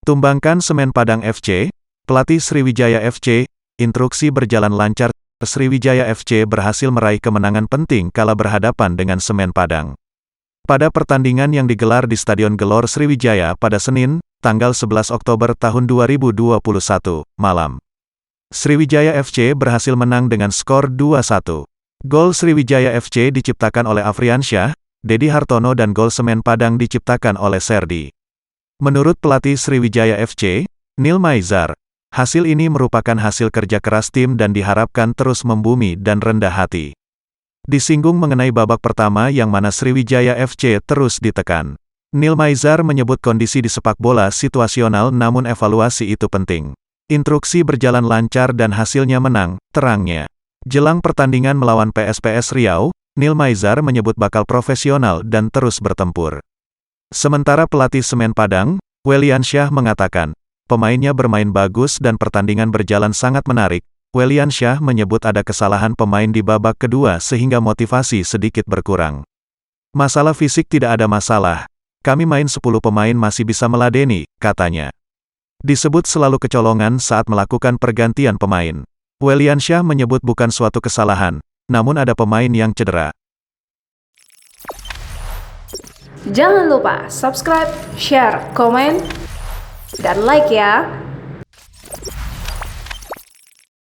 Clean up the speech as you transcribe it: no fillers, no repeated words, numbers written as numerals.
Tumbangkan Semen Padang FC, pelatih Sriwijaya FC, instruksi berjalan lancar, Sriwijaya FC berhasil meraih kemenangan penting kala berhadapan dengan Semen Padang. Pada pertandingan yang digelar di Stadion Gelor Sriwijaya pada Senin, tanggal 11 Oktober tahun 2021, malam. Sriwijaya FC berhasil menang dengan skor 2-1. Gol Sriwijaya FC diciptakan oleh Afriansyah, Dedi Hartono dan gol Semen Padang diciptakan oleh Serdi. Menurut pelatih Sriwijaya FC, Neil Maizar, hasil ini merupakan hasil kerja keras tim dan diharapkan terus membumi dan rendah hati. Disinggung mengenai babak pertama yang mana Sriwijaya FC terus ditekan. Neil Maizar menyebut kondisi di sepak bola situasional namun evaluasi itu penting. Instruksi berjalan lancar dan hasilnya menang, terangnya. Jelang pertandingan melawan PSPS Riau, Neil Maizar menyebut bakal profesional dan terus bertempur. Sementara pelatih Semen Padang, Weliansyah mengatakan, pemainnya bermain bagus dan pertandingan berjalan sangat menarik. Weliansyah menyebut ada kesalahan pemain di babak kedua sehingga motivasi sedikit berkurang. Masalah fisik tidak ada masalah. Kami main 10 pemain masih bisa meladeni, katanya. Disebut selalu kecolongan saat melakukan pergantian pemain. Weliansyah menyebut bukan suatu kesalahan, namun ada pemain yang cedera. Jangan lupa subscribe, share, komen, dan like ya.